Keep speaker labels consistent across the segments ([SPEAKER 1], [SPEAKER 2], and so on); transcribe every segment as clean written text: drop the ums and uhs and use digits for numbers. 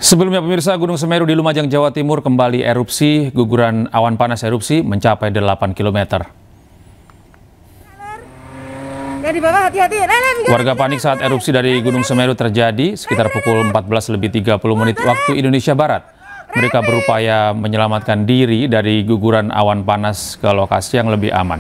[SPEAKER 1] Sebelumnya pemirsa, Gunung Semeru di Lumajang, Jawa Timur kembali erupsi. Guguran awan panas erupsi mencapai 8 km. Warga panik saat erupsi dari Gunung Semeru terjadi sekitar pukul 14.30 waktu Indonesia Barat. Mereka berupaya menyelamatkan diri dari guguran awan panas ke lokasi yang lebih aman.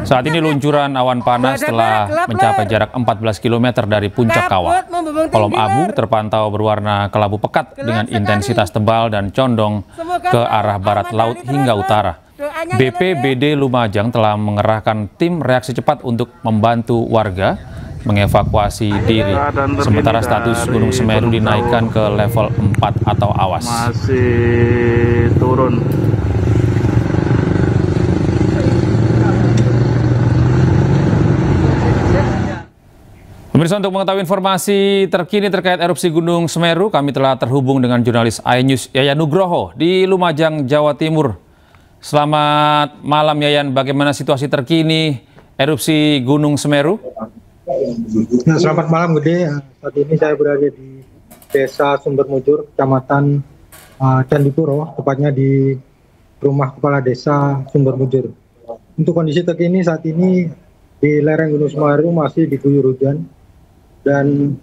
[SPEAKER 1] Saat ini luncuran awan panas telah mencapai jarak 14 km dari puncak kawah. Kolom abu terpantau berwarna kelabu pekat dengan intensitas tebal dan condong ke arah barat laut hingga utara. BPBD Lumajang telah mengerahkan tim reaksi cepat untuk membantu warga mengevakuasi diri. Sementara status Gunung Semeru dinaikkan ke level 4 atau awas.
[SPEAKER 2] Masih turun.
[SPEAKER 1] Pemirsa, untuk mengetahui informasi terkini terkait erupsi Gunung Semeru, kami telah terhubung dengan jurnalis iNews Yayan Nugroho di Lumajang, Jawa Timur. Selamat malam Yayan, bagaimana situasi terkini erupsi Gunung Semeru?
[SPEAKER 3] Ya, selamat malam Gede. Saat ini saya berada di Desa Sumbermujur, Kecamatan Candipuro, tepatnya di rumah Kepala Desa Sumbermujur. Untuk kondisi terkini saat ini di lereng Gunung Semeru masih diguyur hujan, dan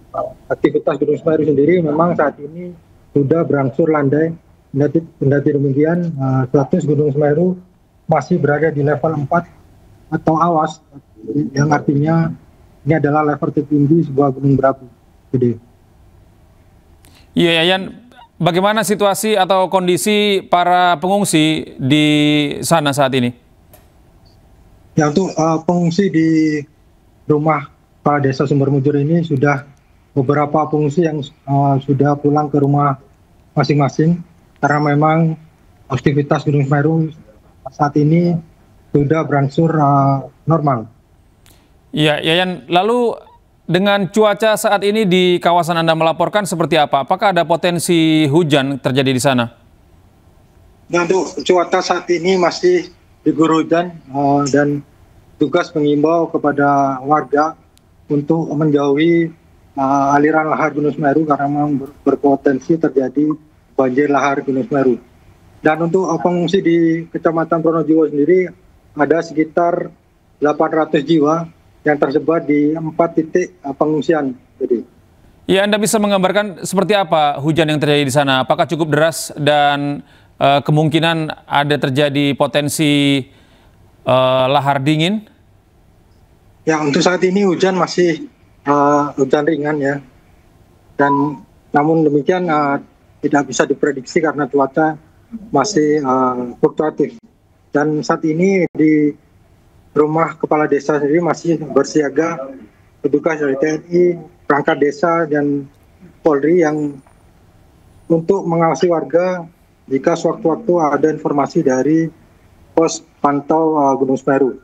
[SPEAKER 3] aktivitas Gunung Semeru sendiri memang saat ini sudah berangsur landai. Kendati demikian, status Gunung Semeru masih berada di level 4 atau awas, yang artinya ini adalah level tertinggi sebuah gunung berapi. Gede.
[SPEAKER 1] Iya, Yayan, bagaimana situasi atau kondisi para pengungsi di sana saat ini?
[SPEAKER 3] Ya, untuk pengungsi di rumah Kepala Desa Sumbermujur ini sudah beberapa pengungsi yang sudah pulang ke rumah masing-masing, karena memang aktivitas Gunung Semeru saat ini sudah berangsur normal.
[SPEAKER 1] Iya, Yayan, lalu dengan cuaca saat ini di kawasan Anda melaporkan seperti apa? Apakah ada potensi hujan terjadi di sana?
[SPEAKER 3] Nah, untuk cuaca saat ini masih diguyur hujan, dan tugas mengimbau kepada warga untuk menjauhi aliran lahar Gunung Semeru karena memang berpotensi terjadi banjir lahar Gunung Semeru. Dan untuk pengungsi di Kecamatan Pronojiwo sendiri ada sekitar 800 jiwa yang tersebar di 4 titik pengungsian. Jadi,
[SPEAKER 1] ya, Anda bisa menggambarkan seperti apa hujan yang terjadi di sana? Apakah cukup deras dan kemungkinan ada terjadi potensi lahar dingin?
[SPEAKER 3] Ya, untuk saat ini hujan masih hujan ringan ya, dan namun demikian tidak bisa diprediksi karena cuaca masih fluktuatif. Dan saat ini di rumah Kepala Desa sendiri masih bersiaga petugas dari TNI, perangkat desa, dan Polri yang untuk mengawasi warga jika sewaktu-waktu ada informasi dari pos pantau Gunung Semeru.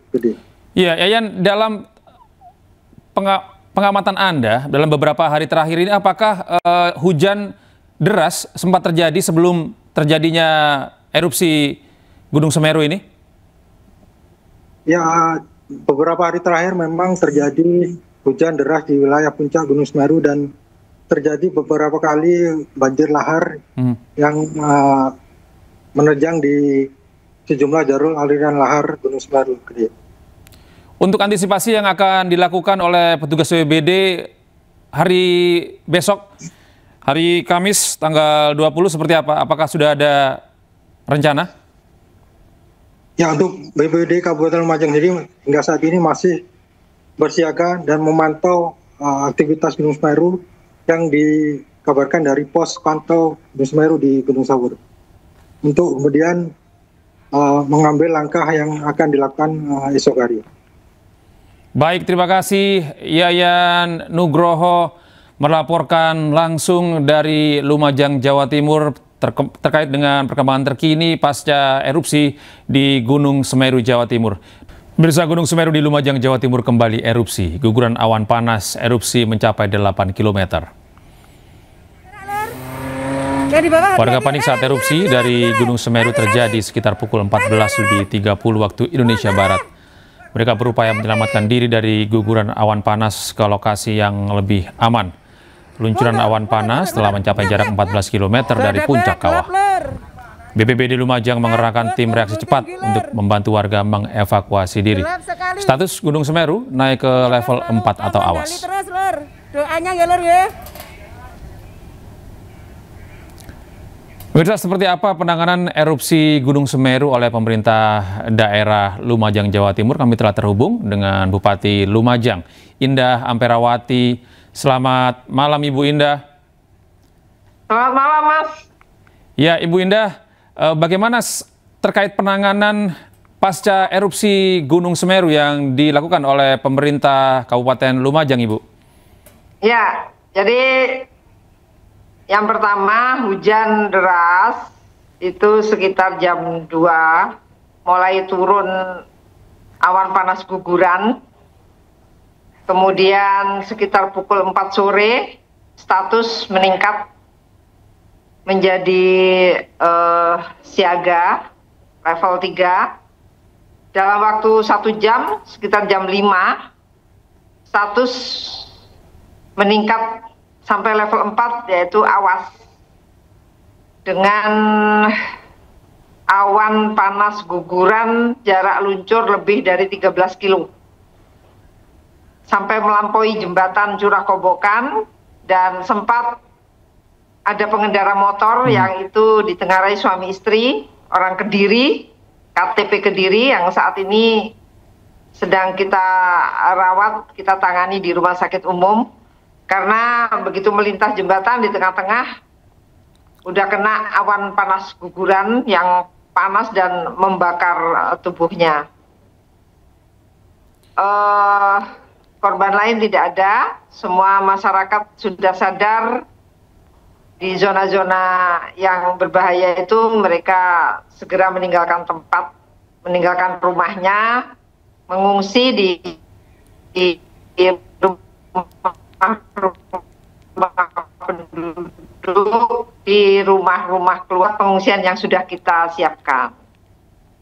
[SPEAKER 1] Iya, Yayan, dalam pengamatan Anda dalam beberapa hari terakhir ini, apakah hujan deras sempat terjadi sebelum terjadinya erupsi Gunung Semeru ini?
[SPEAKER 3] Ya, beberapa hari terakhir memang terjadi hujan deras di wilayah puncak Gunung Semeru, dan terjadi beberapa kali banjir lahar yang menerjang di sejumlah jalur aliran lahar Gunung Semeru.
[SPEAKER 1] Untuk antisipasi yang akan dilakukan oleh petugas BPBD hari besok, hari Kamis tanggal 20 seperti apa? Apakah sudah ada rencana?
[SPEAKER 3] Ya, untuk BPBD Kabupaten Lumajang sendiri hingga saat ini masih bersiaga dan memantau aktivitas Gunung Semeru yang dikabarkan dari pos pantau Gunung Semeru di Gunung Sawur, untuk kemudian mengambil langkah yang akan dilakukan esok hari.
[SPEAKER 1] Baik, terima kasih Yayan Nugroho melaporkan langsung dari Lumajang, Jawa Timur terkait dengan perkembangan terkini pasca erupsi di Gunung Semeru, Jawa Timur. Pemirsa, Gunung Semeru di Lumajang, Jawa Timur kembali erupsi. Guguran awan panas erupsi mencapai 8 km. Warga panik saat erupsi dari Gunung Semeru terjadi sekitar pukul 14.30 waktu Indonesia Barat. Mereka berupaya menyelamatkan diri dari guguran awan panas ke lokasi yang lebih aman. luncuran awan panas setelah mencapai jarak 14 km dari puncak kawah. BPBD Lumajang mengerahkan tim reaksi cepat untuk membantu warga mengevakuasi diri. Status Gunung Semeru naik ke level 4 atau awas.
[SPEAKER 4] Doanya ya, Lur ya.
[SPEAKER 1] Pemirsa, seperti apa penanganan erupsi Gunung Semeru oleh pemerintah daerah Lumajang, Jawa Timur? Kami telah terhubung dengan Bupati Lumajang, Indah Amperawati. Selamat malam, Ibu Indah.
[SPEAKER 5] Selamat malam, Mas.
[SPEAKER 1] Ya, Ibu Indah, bagaimana terkait penanganan pasca erupsi Gunung Semeru yang dilakukan oleh pemerintah Kabupaten Lumajang, Ibu?
[SPEAKER 5] Ya, jadi yang pertama, hujan deras itu sekitar jam 2 mulai turun awan panas guguran. Kemudian sekitar pukul 4 sore status meningkat menjadi siaga level 3. Dalam waktu 1 jam, sekitar jam 5, status meningkat sampai level 4 yaitu awas. Dengan awan panas guguran jarak luncur lebih dari 13 kilo. Sampai melampaui jembatan Curah Kobokan dan sempat ada pengendara motor yang itu ditengarai suami istri, orang Kediri, KTP Kediri yang saat ini sedang kita rawat, kita tangani di rumah sakit umum karena begitu melintas jembatan di tengah-tengah udah kena awan panas guguran yang panas dan membakar tubuhnya. Korban lain tidak ada, semua masyarakat sudah sadar di zona-zona yang berbahaya itu mereka segera meninggalkan tempat, meninggalkan rumahnya, mengungsi di penduduk, di rumah-rumah keluar pengungsian yang sudah kita siapkan.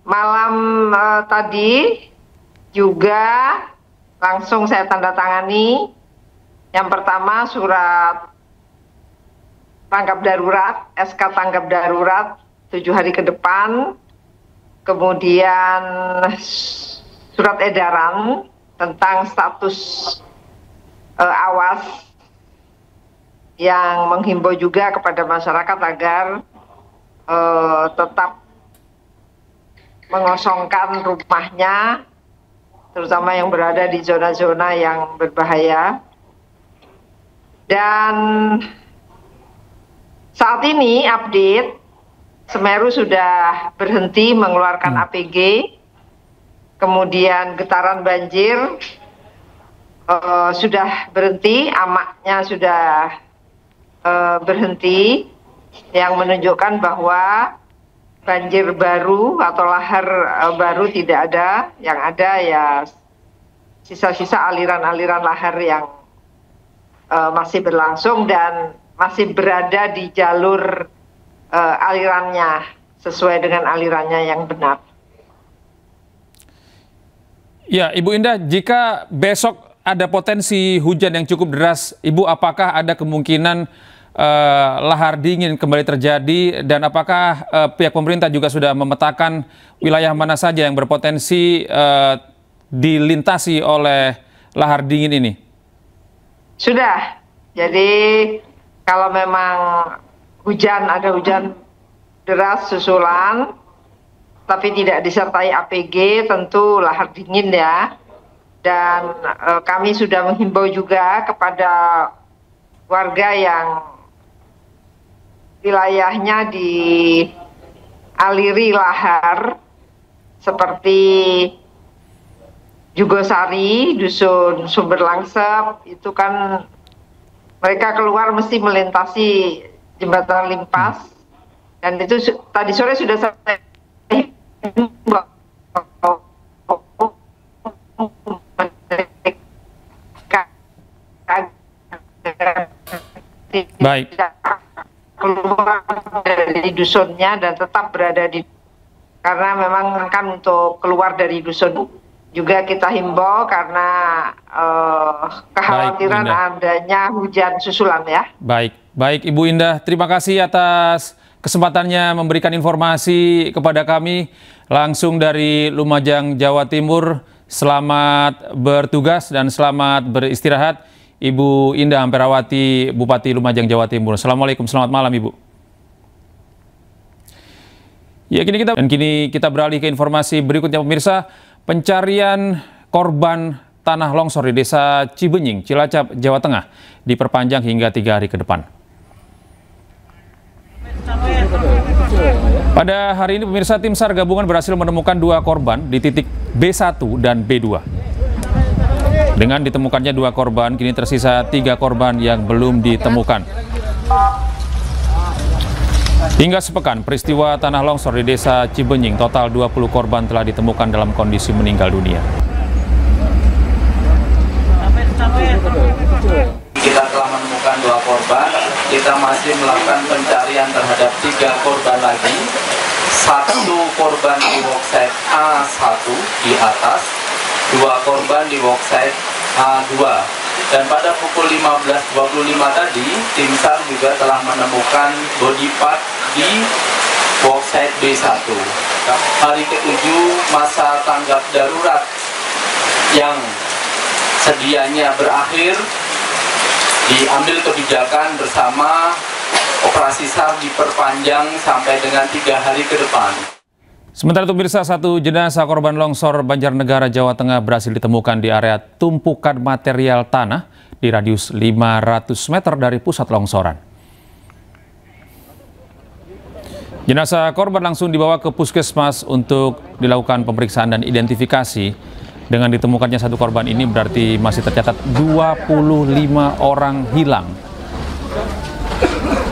[SPEAKER 5] Malam tadi juga langsung saya tanda tangani. Yang pertama surat tanggap darurat, SK tanggap darurat 7 hari ke depan. Kemudian surat edaran tentang status awas yang menghimbau juga kepada masyarakat agar tetap mengosongkan rumahnya, terutama yang berada di zona-zona yang berbahaya. Dan saat ini update, Semeru sudah berhenti mengeluarkan APG, kemudian getaran banjir sudah berhenti, amaknya sudah berhenti, yang menunjukkan bahwa banjir baru atau lahar baru tidak ada, yang ada ya sisa-sisa aliran-aliran lahar yang masih berlangsung dan masih berada di jalur alirannya, sesuai dengan alirannya yang benar.
[SPEAKER 1] Ya, Ibu Indah, jika besok ada potensi hujan yang cukup deras, Ibu, apakah ada kemungkinan lahar dingin kembali terjadi, dan apakah pihak pemerintah juga sudah memetakan wilayah mana saja yang berpotensi dilintasi oleh lahar dingin ini?
[SPEAKER 5] Sudah, jadi kalau memang ada hujan deras susulan, tapi tidak disertai APG, tentu lahar dingin ya. Dan kami sudah menghimbau juga kepada warga yang wilayahnya dialiri lahar, seperti Jugosari, Dusun Sumber Langsep, itu kan mereka keluar mesti melintasi jembatan Limpas, dan itu tadi sore sudah saya
[SPEAKER 1] Baik.
[SPEAKER 5] Keluar dari dusunnya dan tetap berada di, karena memang kan untuk keluar dari dusun juga kita himbau karena kekhawatiran adanya hujan susulan ya.
[SPEAKER 1] Baik Ibu Indah, terima kasih atas kesempatannya memberikan informasi kepada kami langsung dari Lumajang, Jawa Timur. Selamat bertugas dan selamat beristirahat, Ibu Indah Amperawati, Bupati Lumajang, Jawa Timur. Assalamualaikum, selamat malam Ibu. Ya, kini kita beralih ke informasi berikutnya pemirsa. Pencarian korban tanah longsor di Desa Cibenying, Cilacap, Jawa Tengah diperpanjang hingga 3 hari ke depan. Pada hari ini pemirsa, tim SAR gabungan berhasil menemukan 2 korban di titik B1 dan B2. Dengan ditemukannya 2 korban, kini tersisa 3 korban yang belum ditemukan. Hingga sepekan, peristiwa tanah longsor di Desa Cibenying, total 20 korban telah ditemukan dalam kondisi meninggal dunia.
[SPEAKER 6] Kita telah menemukan 2 korban, kita masih melakukan pencarian terhadap 3 korban lagi. 1 korban di worksite A1 di atas, 2 korban di worksite A2. Dan pada pukul 15.25 tadi, tim SAR juga telah menemukan body part di worksite B1. Hari ke-7 masa tanggap darurat yang sedianya berakhir, diambil kebijakan bersama operasi SAR diperpanjang sampai dengan 3 hari ke depan.
[SPEAKER 1] Sementara itu pemirsa, 1 jenazah korban longsor Banjarnegara, Jawa Tengah berhasil ditemukan di area tumpukan material tanah di radius 500 meter dari pusat longsoran. Jenazah korban langsung dibawa ke puskesmas untuk dilakukan pemeriksaan dan identifikasi. Dengan ditemukannya 1 korban ini berarti masih tercatat 25 orang hilang.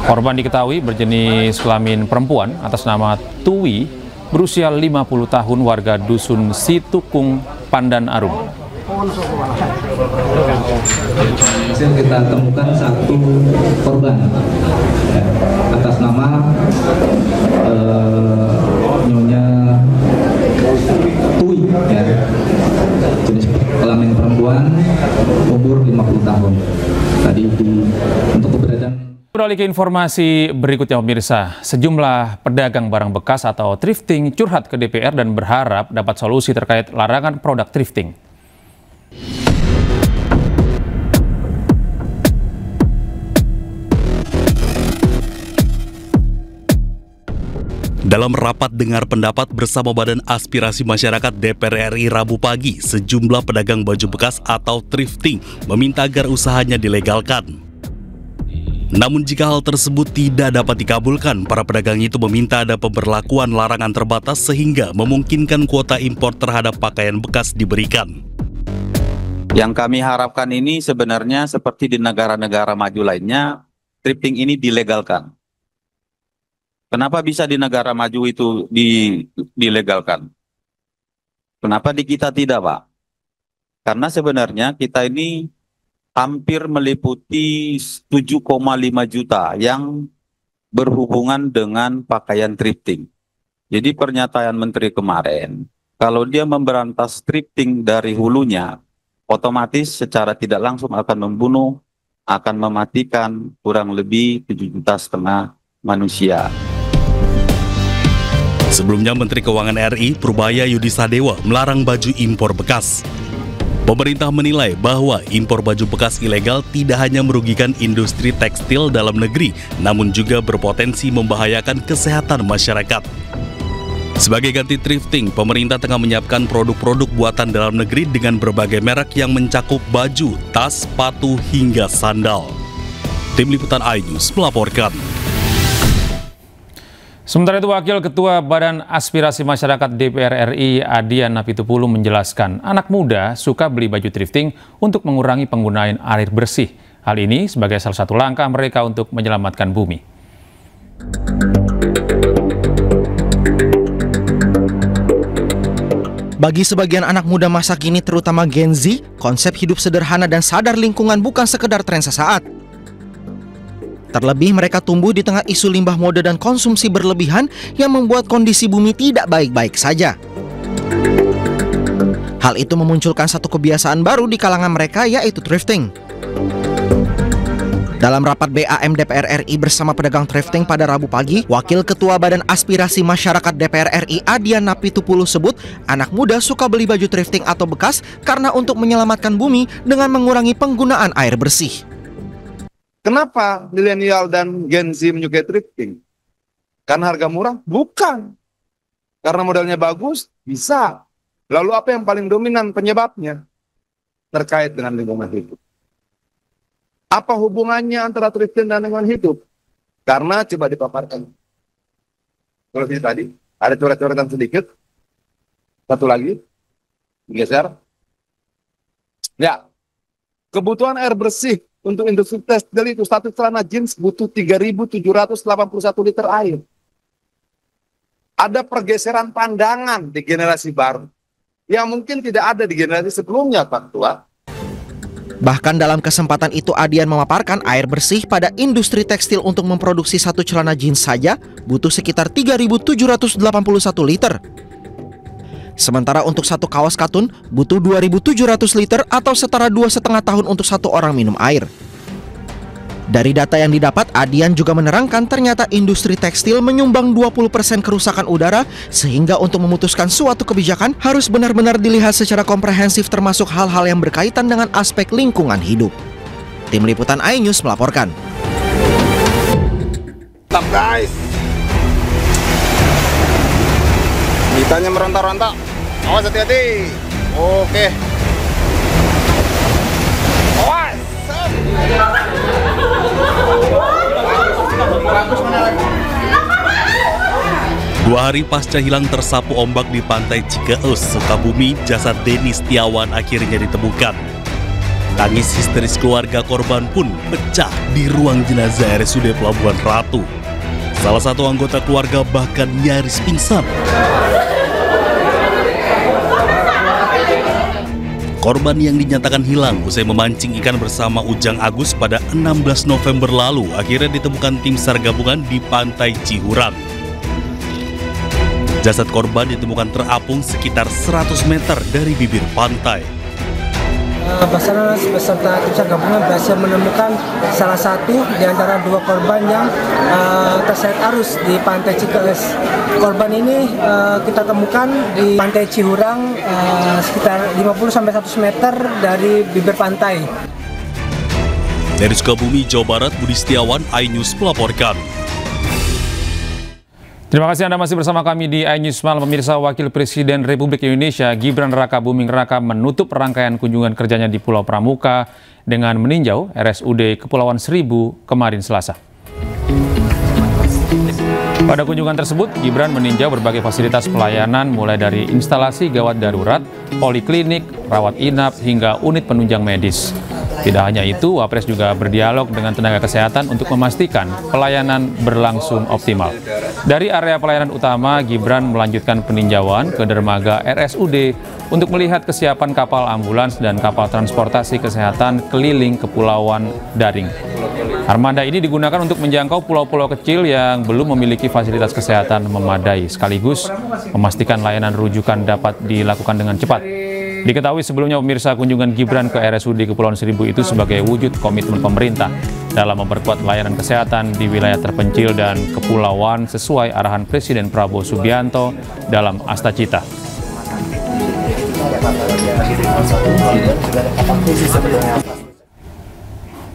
[SPEAKER 1] Korban diketahui berjenis kelamin perempuan atas nama Tuwi, berusia 50 tahun, warga Dusun Situkung, Pandan Arum.
[SPEAKER 7] Kita temukan 1 korban atas nama Nyonya Tuwi, jenis kelamin perempuan, umur 50 tahun. Tadi untuk keberadaan.
[SPEAKER 1] Beralih ke informasi berikutnya pemirsa, sejumlah pedagang barang bekas atau thrifting curhat ke DPR dan berharap dapat solusi terkait larangan produk thrifting.
[SPEAKER 8] Dalam rapat dengar pendapat bersama Badan Aspirasi Masyarakat DPR RI Rabu pagi, sejumlah pedagang baju bekas atau thrifting meminta agar usahanya dilegalkan. Namun jika hal tersebut tidak dapat dikabulkan, para pedagang itu meminta ada pemberlakuan larangan terbatas sehingga memungkinkan kuota impor terhadap pakaian bekas diberikan.
[SPEAKER 9] Yang kami harapkan ini sebenarnya seperti di negara-negara maju lainnya, thrifting ini dilegalkan. Kenapa bisa di negara maju itu dilegalkan? Kenapa di kita tidak, Pak? Karena sebenarnya kita ini hampir meliputi 7,5 juta yang berhubungan dengan pakaian thrifting. Jadi pernyataan Menteri kemarin, kalau dia memberantas thrifting dari hulunya, otomatis secara tidak langsung akan membunuh, akan mematikan kurang lebih 7,5 juta manusia.
[SPEAKER 8] Sebelumnya Menteri Keuangan RI Purbaya Yudi Sadewa melarang baju impor bekas. Pemerintah menilai bahwa impor baju bekas ilegal tidak hanya merugikan industri tekstil dalam negeri, namun juga berpotensi membahayakan kesehatan masyarakat. Sebagai ganti thrifting, pemerintah tengah menyiapkan produk-produk buatan dalam negeri dengan berbagai merek yang mencakup baju, tas, sepatu, hingga sandal. Tim Liputan iNews melaporkan.
[SPEAKER 1] Sementara itu, Wakil Ketua Badan Aspirasi Masyarakat DPR RI Adian Napitupulu menjelaskan anak muda suka beli baju thrifting untuk mengurangi penggunaan air bersih. Hal ini sebagai salah satu langkah mereka untuk menyelamatkan bumi.
[SPEAKER 10] Bagi sebagian anak muda masa kini, terutama Gen Z, konsep hidup sederhana dan sadar lingkungan bukan sekedar tren sesaat. Terlebih mereka tumbuh di tengah isu limbah mode dan konsumsi berlebihan yang membuat kondisi bumi tidak baik-baik saja. Hal itu memunculkan satu kebiasaan baru di kalangan mereka, yaitu thrifting. Dalam rapat BAM DPR RI bersama pedagang thrifting pada Rabu pagi, Wakil Ketua Badan Aspirasi Masyarakat DPR RI Adian Napitupulu sebut anak muda suka beli baju thrifting atau bekas karena untuk menyelamatkan bumi dengan mengurangi penggunaan air bersih.
[SPEAKER 11] Kenapa milenial dan Gen Z menyukai thrifting? Karena harga murah? Bukan. Karena modelnya bagus? Bisa. Lalu apa yang paling dominan penyebabnya? Terkait dengan lingkungan hidup. Apa hubungannya antara thrifting dan lingkungan hidup? Karena coba dipaparkan. Kalau ini tadi, ada coret-coretan sedikit. Satu lagi. Geser. Ya. Kebutuhan air bersih untuk industri tekstil itu satu celana jeans butuh 3.781 liter air. Ada pergeseran pandangan di generasi baru yang mungkin tidak ada di generasi sebelumnya, Pak Tua.
[SPEAKER 10] Bahkan dalam kesempatan itu Adian memaparkan air bersih pada industri tekstil untuk memproduksi satu celana jeans saja butuh sekitar 3.781 liter. Sementara untuk satu kaos katun butuh 2.700 liter atau setara 2,5 tahun untuk satu orang minum air. Dari data yang didapat, Adian juga menerangkan ternyata industri tekstil menyumbang 20% kerusakan udara, sehingga untuk memutuskan suatu kebijakan harus benar-benar dilihat secara komprehensif termasuk hal-hal yang berkaitan dengan aspek lingkungan hidup. Tim Liputan iNews melaporkan.
[SPEAKER 12] Stop guys. Ditanya meronta-ronta. Awas hati-hati. Oke. Awas.
[SPEAKER 8] 2 hari pasca hilang tersapu ombak di pantai Cikeus, Sukabumi, jasad Denny Setiawan akhirnya ditemukan. Tangis histeris keluarga korban pun pecah di ruang jenazah RSUD Pelabuhan Ratu. Salah satu anggota keluarga bahkan nyaris pingsan. Korban yang dinyatakan hilang usai memancing ikan bersama Ujang Agus pada 16 November lalu akhirnya ditemukan tim SAR gabungan di pantai Cihurang. Jasad korban ditemukan terapung sekitar 100 meter dari bibir pantai.
[SPEAKER 4] Basarnas beserta tim SAR gabungan berhasil menemukan salah satu di antara 2 korban yang terseret arus di pantai Cikeus. Korban ini kita temukan di pantai Cihurang sekitar 50-100 meter dari bibir pantai.
[SPEAKER 8] Dari Sukabumi, Jawa Barat, Budi Setiawan, iNews melaporkan.
[SPEAKER 1] Terima kasih Anda masih bersama kami di iNews Malam. Pemirsa, Wakil Presiden Republik Indonesia Gibran Raka Buming Raka menutup rangkaian kunjungan kerjanya di Pulau Pramuka dengan meninjau RSUD Kepulauan Seribu kemarin Selasa. Pada kunjungan tersebut, Gibran meninjau berbagai fasilitas pelayanan mulai dari instalasi gawat darurat, poliklinik, rawat inap, hingga unit penunjang medis. Tidak hanya itu, Wapres juga berdialog dengan tenaga kesehatan untuk memastikan pelayanan berlangsung optimal. Dari area pelayanan utama, Gibran melanjutkan peninjauan ke dermaga RSUD untuk melihat kesiapan kapal ambulans dan kapal transportasi kesehatan keliling Kepulauan Daring. Armada ini digunakan untuk menjangkau pulau-pulau kecil yang belum memiliki fasilitas kesehatan memadai, sekaligus memastikan layanan rujukan dapat dilakukan dengan cepat. Diketahui sebelumnya pemirsa, kunjungan Gibran ke RSUD Kepulauan Seribu itu sebagai wujud komitmen pemerintah dalam memperkuat layanan kesehatan di wilayah terpencil dan kepulauan sesuai arahan Presiden Prabowo Subianto dalam Astacita.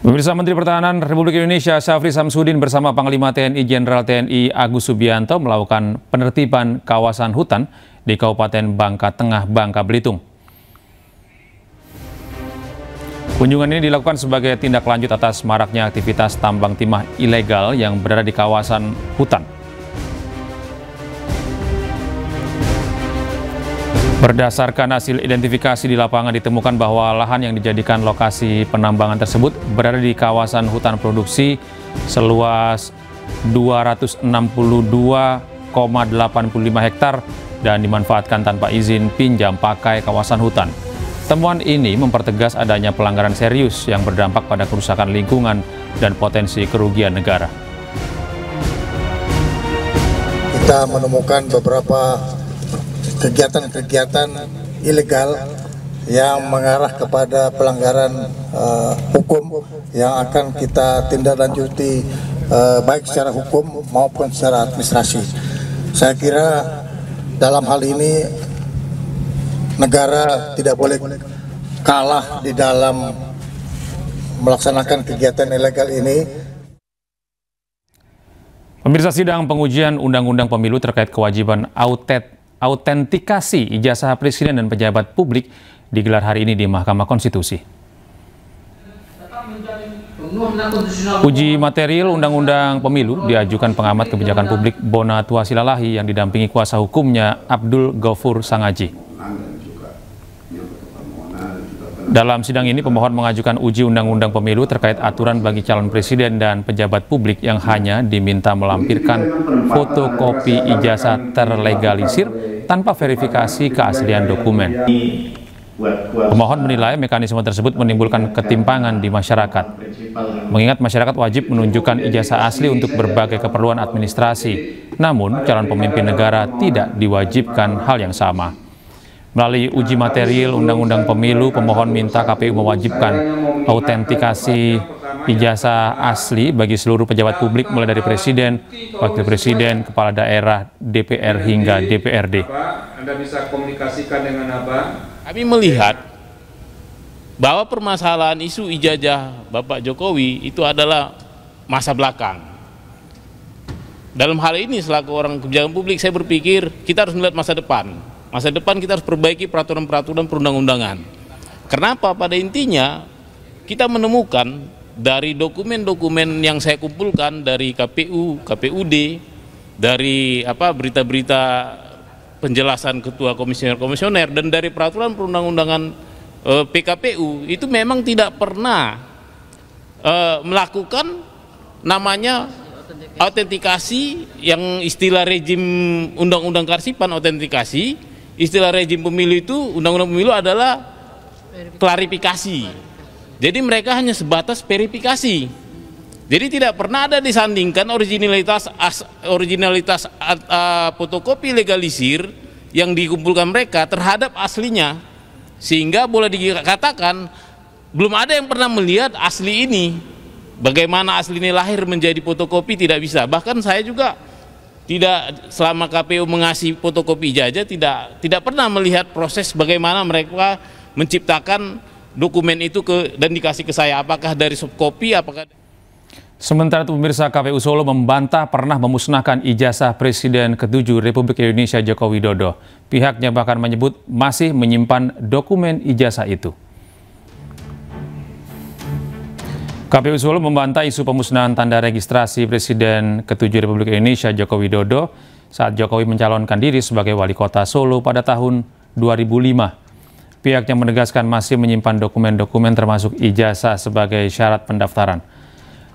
[SPEAKER 1] Pemirsa, Menteri Pertahanan Republik Indonesia Syafri Samsudin bersama Panglima TNI Jenderal TNI Agus Subianto melakukan penertiban kawasan hutan di Kabupaten Bangka Tengah, Bangka Belitung. Kunjungan ini dilakukan sebagai tindak lanjut atas maraknya aktivitas tambang timah ilegal yang berada di kawasan hutan. Berdasarkan hasil identifikasi di lapangan ditemukan bahwa lahan yang dijadikan lokasi penambangan tersebut berada di kawasan hutan produksi seluas 262,85 hektar dan dimanfaatkan tanpa izin pinjam pakai kawasan hutan. Temuan ini mempertegas adanya pelanggaran serius yang berdampak pada kerusakan lingkungan dan potensi kerugian negara.
[SPEAKER 13] Kita menemukan beberapa kegiatan-kegiatan ilegal yang mengarah kepada pelanggaran hukum yang akan kita tindak lanjuti baik secara hukum maupun secara administrasi. Saya kira dalam hal ini negara tidak boleh kalah di dalam melaksanakan kegiatan ilegal ini.
[SPEAKER 1] Pemirsa, sidang pengujian Undang-Undang Pemilu terkait kewajiban autentikasi ijazah presiden dan pejabat publik digelar hari ini di Mahkamah Konstitusi. Uji material Undang-Undang Pemilu diajukan pengamat kebijakan publik Bona Tuasilalahi yang didampingi kuasa hukumnya Abdul Ghafur Sangaji. Dalam sidang ini, pemohon mengajukan uji Undang-Undang Pemilu terkait aturan bagi calon presiden dan pejabat publik yang hanya diminta melampirkan fotokopi ijazah terlegalisir tanpa verifikasi keaslian dokumen. Pemohon menilai mekanisme tersebut menimbulkan ketimpangan di masyarakat. Mengingat masyarakat wajib menunjukkan ijazah asli untuk berbagai keperluan administrasi, namun calon pemimpin negara tidak diwajibkan hal yang sama. Melalui uji material Undang-Undang Pemilu, pemohon minta KPU mewajibkan autentikasi ijazah asli bagi seluruh pejabat publik mulai dari Presiden, Wakil Presiden, Kepala Daerah, DPR hingga DPRD.
[SPEAKER 14] Anda bisa komunikasikan dengan Abang? Kami melihat bahwa permasalahan isu ijazah Bapak Jokowi itu adalah masa belakang. Dalam hal ini selaku orang kebijakan publik, saya berpikir kita harus melihat masa depan. Masa depan kita harus perbaiki peraturan-peraturan perundang-undangan. Kenapa? Pada intinya kita menemukan dari dokumen-dokumen yang saya kumpulkan dari KPU, KPUD, dari berita-berita penjelasan ketua komisioner-komisioner dan dari peraturan perundang-undangan PKPU itu memang tidak pernah melakukan namanya autentikasi yang istilah rejim undang-undang kearsipan autentikasi. Istilah rejim pemilu itu, undang-undang pemilu adalah klarifikasi. Jadi mereka hanya sebatas verifikasi. Jadi tidak pernah ada disandingkan originalitas fotokopi legalisir yang dikumpulkan mereka terhadap aslinya. Sehingga boleh dikatakan belum ada yang pernah melihat asli ini. Bagaimana asli ini lahir menjadi fotokopi tidak bisa. Bahkan saya juga tidak, selama KPU mengasih fotokopi ijazah tidak pernah melihat proses bagaimana mereka menciptakan dokumen itu dan dikasih ke saya, apakah dari soft copy, apakah.
[SPEAKER 1] Sementara itu, pemirsa, KPU Solo membantah pernah memusnahkan ijazah Presiden ke-7 Republik Indonesia Joko Widodo. Pihaknya bahkan menyebut masih menyimpan dokumen ijazah itu. KPU Solo membantah isu pemusnahan tanda registrasi Presiden ke-7 Republik Indonesia Joko Widodo saat Jokowi mencalonkan diri sebagai wali kota Solo pada tahun 2005. Pihaknya menegaskan masih menyimpan dokumen-dokumen termasuk ijazah sebagai syarat pendaftaran.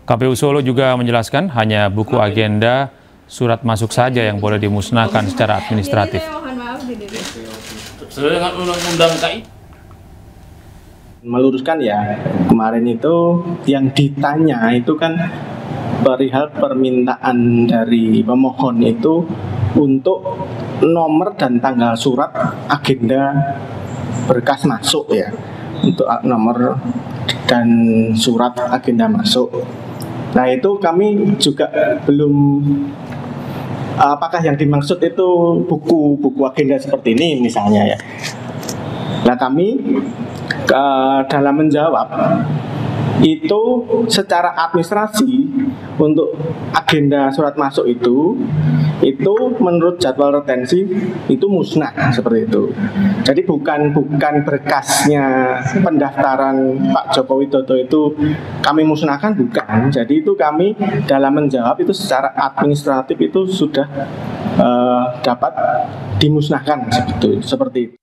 [SPEAKER 1] KPU Solo juga menjelaskan hanya buku agenda surat masuk saja yang boleh dimusnahkan secara administratif.
[SPEAKER 14] Sesuai dengan undang-undang KI.
[SPEAKER 15] Meluruskan ya, kemarin itu yang ditanya itu kan perihal permintaan dari pemohon itu untuk nomor dan tanggal surat agenda berkas masuk ya, untuk nomor dan surat agenda masuk. Nah itu kami juga belum, apakah yang dimaksud itu buku agenda seperti ini misalnya ya. Nah kami dalam menjawab itu secara administrasi untuk agenda surat masuk itu menurut jadwal retensi itu musnah seperti itu. Jadi bukan berkasnya pendaftaran Pak Joko Widodo itu kami musnahkan, bukan. Jadi itu kami dalam menjawab itu secara administratif itu sudah dapat dimusnahkan seperti itu.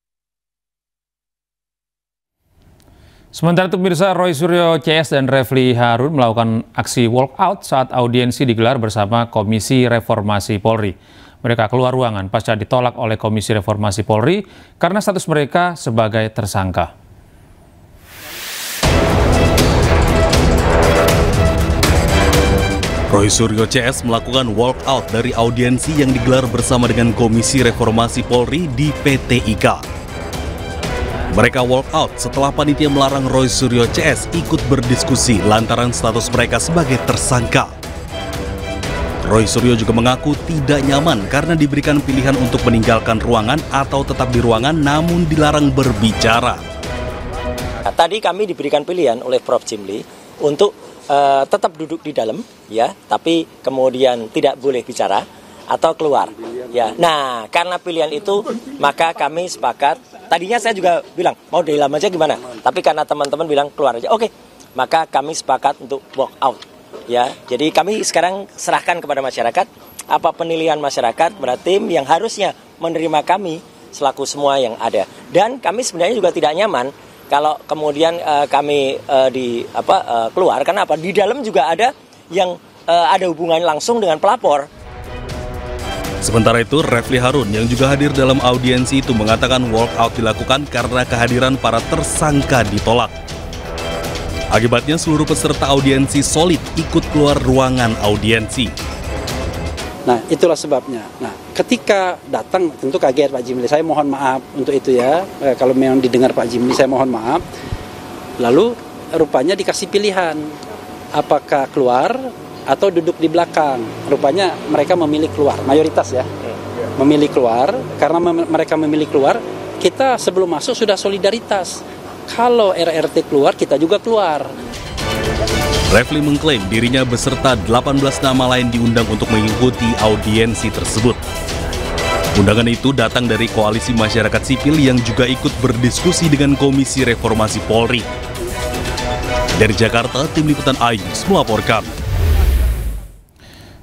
[SPEAKER 1] Sementara itu, pemirsa, Roy Suryo CS dan Refli Harun melakukan aksi walkout saat audiensi digelar bersama Komisi Reformasi Polri. Mereka keluar ruangan pasca ditolak oleh Komisi Reformasi Polri karena status mereka sebagai tersangka.
[SPEAKER 8] Roy Suryo CS melakukan walkout dari audiensi yang digelar bersama dengan Komisi Reformasi Polri di PT IKA. Mereka walk out setelah panitia melarang Roy Suryo CS ikut berdiskusi lantaran status mereka sebagai tersangka. Roy Suryo juga mengaku tidak nyaman karena diberikan pilihan untuk meninggalkan ruangan atau tetap di ruangan namun dilarang berbicara.
[SPEAKER 16] Tadi kami diberikan pilihan oleh Prof. Jimli untuk tetap duduk di dalam, ya, tapi kemudian tidak boleh bicara atau keluar. Ya, nah karena pilihan itu maka kami sepakat. Tadinya saya juga bilang mau di dalam aja gimana, tapi karena teman-teman bilang keluar aja, oke, maka kami sepakat untuk walk out. Ya, jadi kami sekarang serahkan kepada masyarakat apa penilaian masyarakat kepada tim yang harusnya menerima kami selaku semua yang ada. Dan kami sebenarnya juga tidak nyaman kalau kemudian kami keluar karena apa? Di dalam juga ada yang ada hubungan langsung dengan pelapor.
[SPEAKER 8] Sementara itu, Refli Harun yang juga hadir dalam audiensi itu mengatakan walk out dilakukan karena kehadiran para tersangka ditolak. Akibatnya seluruh peserta audiensi solid ikut keluar ruangan audiensi.
[SPEAKER 17] Nah, itulah sebabnya. Nah, ketika datang tentu kaget Pak Jimli. Saya mohon maaf untuk itu ya. Kalau memang didengar Pak Jimli, saya mohon maaf. Lalu rupanya dikasih pilihan. Apakah keluar atau duduk di belakang. Rupanya mereka memilih keluar, mayoritas ya. Memilih keluar, karena mereka memilih keluar, kita sebelum masuk sudah solidaritas. Kalau RRT keluar, kita juga keluar.
[SPEAKER 8] Refli mengklaim dirinya beserta 18 nama lain diundang untuk mengikuti audiensi tersebut. Undangan itu datang dari koalisi masyarakat sipil yang juga ikut berdiskusi dengan Komisi Reformasi Polri. Dari Jakarta, Tim Liputan iNews melaporkan.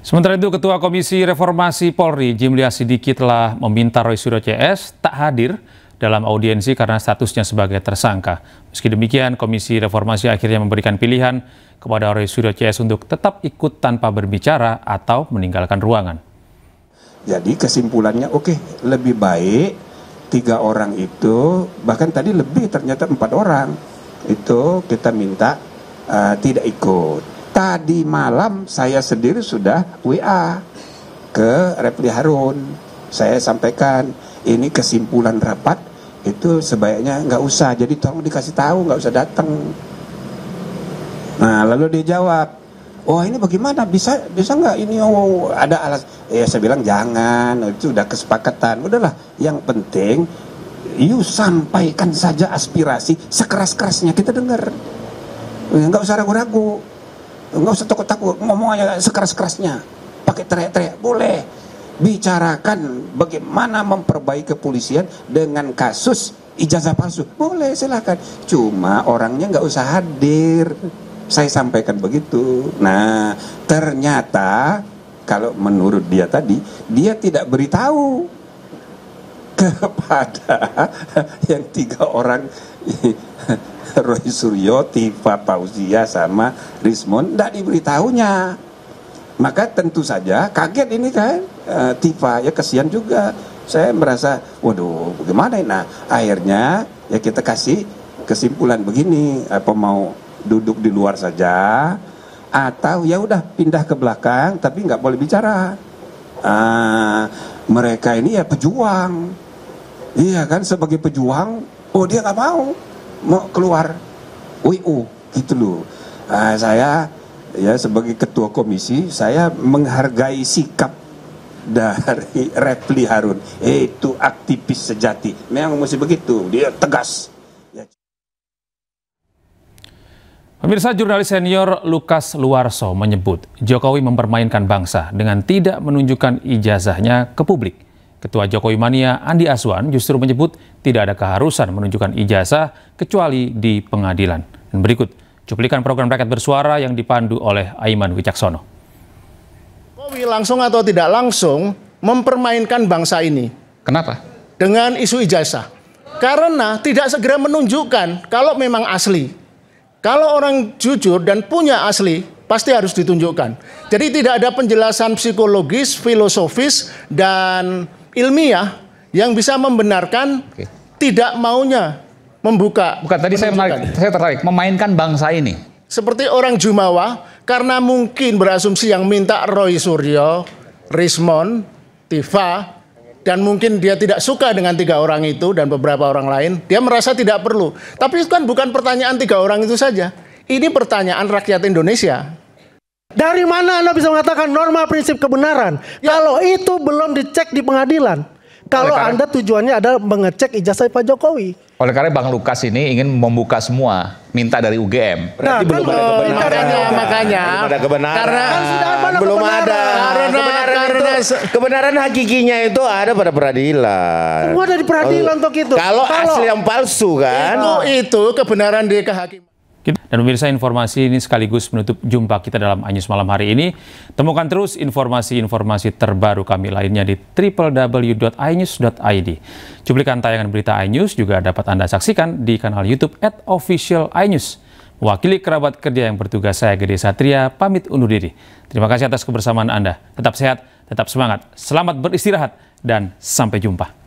[SPEAKER 1] Sementara itu, Ketua Komisi Reformasi Polri, Jimli Asidiki, telah meminta Roy Suryo CS tak hadir dalam audiensi karena statusnya sebagai tersangka. Meski demikian, Komisi Reformasi akhirnya memberikan pilihan kepada Roy Suryo CS untuk tetap ikut tanpa berbicara atau meninggalkan ruangan.
[SPEAKER 18] Jadi kesimpulannya oke, lebih baik 3 orang itu, bahkan tadi lebih ternyata 4 orang, itu kita minta tidak ikut. Tadi malam saya sendiri sudah WA ke Refli Harun. Saya sampaikan, ini kesimpulan rapat, itu sebaiknya nggak usah, jadi tolong dikasih tahu, nggak usah datang. Nah, lalu dia jawab, oh ini bagaimana, bisa nggak ini, oh ada alas. Ya saya bilang jangan, itu udah kesepakatan. Udahlah, yang penting you sampaikan saja aspirasi sekeras-kerasnya, kita dengar. Nggak usah ragu-ragu, nggak usah takut-takut, ngomong aja sekeras-kerasnya, pakai teriak-teriak, boleh. Bicarakan bagaimana memperbaiki kepolisian dengan kasus ijazah palsu, boleh silakan, cuma orangnya nggak usah hadir. Saya sampaikan begitu. Nah, ternyata kalau menurut dia tadi, dia tidak beritahu kepada yang 3 orang, Roy Suryo, Tifa Fauzia sama Rismon, tidak diberitahunya. Maka tentu saja kaget ini kan, Tifa, ya kasihan juga. Saya merasa, waduh bagaimana ini. Nah, akhirnya ya kita kasih kesimpulan begini, apa mau duduk di luar saja, atau ya udah pindah ke belakang tapi nggak boleh bicara. Mereka ini ya pejuang, iya kan, sebagai pejuang, oh dia nggak mau keluar WU gitu loh. Saya ya sebagai ketua komisi, saya menghargai sikap dari Refli Harun. Itu aktivis sejati, memang mesti begitu, dia tegas.
[SPEAKER 1] Pemirsa, jurnalis senior Lukas Luarso menyebut Jokowi mempermainkan bangsa dengan tidak menunjukkan ijazahnya ke publik. Ketua Jokowi Mania Andi Aswan justru menyebut tidak ada keharusan menunjukkan ijazah kecuali di pengadilan. Dan berikut cuplikan program Rakyat Bersuara yang dipandu oleh Aiman Wicaksono.
[SPEAKER 19] Jokowi langsung atau tidak langsung mempermainkan bangsa ini.
[SPEAKER 20] Kenapa?
[SPEAKER 19] Dengan isu ijazah. Karena tidak segera menunjukkan kalau memang asli. Kalau orang jujur dan punya asli, pasti harus ditunjukkan. Jadi tidak ada penjelasan psikologis, filosofis, dan ilmiah yang bisa membenarkan tidak maunya membuka.
[SPEAKER 20] Bukan, tadi saya tertarik, memainkan bangsa ini.
[SPEAKER 19] Seperti orang Jumawa, karena mungkin berasumsi yang minta Roy Suryo, Rismon, Tifa, dan mungkin dia tidak suka dengan 3 orang itu dan beberapa orang lain, dia merasa tidak perlu. Tapi itu kan bukan pertanyaan 3 orang itu saja. Ini pertanyaan rakyat Indonesia.
[SPEAKER 21] Dari mana Anda bisa mengatakan norma prinsip kebenaran? Kalau itu belum dicek di pengadilan. Kalau Anda tujuannya adalah mengecek ijazah Pak Jokowi.
[SPEAKER 20] Oleh karena Bang Lukas ini ingin membuka semua, minta dari UGM.
[SPEAKER 22] Berarti belum ada kebenarannya, makanya. Belum ada kebenaran. Karena belum ada. Kebenaran hakikinya itu ada pada peradilan.
[SPEAKER 21] Semua ada di peradilan untuk itu.
[SPEAKER 22] Kalau asli yang palsu kan.
[SPEAKER 19] Itu kebenaran di kehakiman.
[SPEAKER 1] Dan pemirsa, informasi ini sekaligus menutup jumpa kita dalam iNews malam hari ini. Temukan terus informasi-informasi terbaru kami lainnya di www.inews.id. Cuplikan tayangan berita iNews juga dapat Anda saksikan di kanal YouTube @officialinews. Mewakili kerabat kerja yang bertugas, saya Gede Satria pamit undur diri. Terima kasih atas kebersamaan Anda. Tetap sehat, tetap semangat, selamat beristirahat, dan sampai jumpa.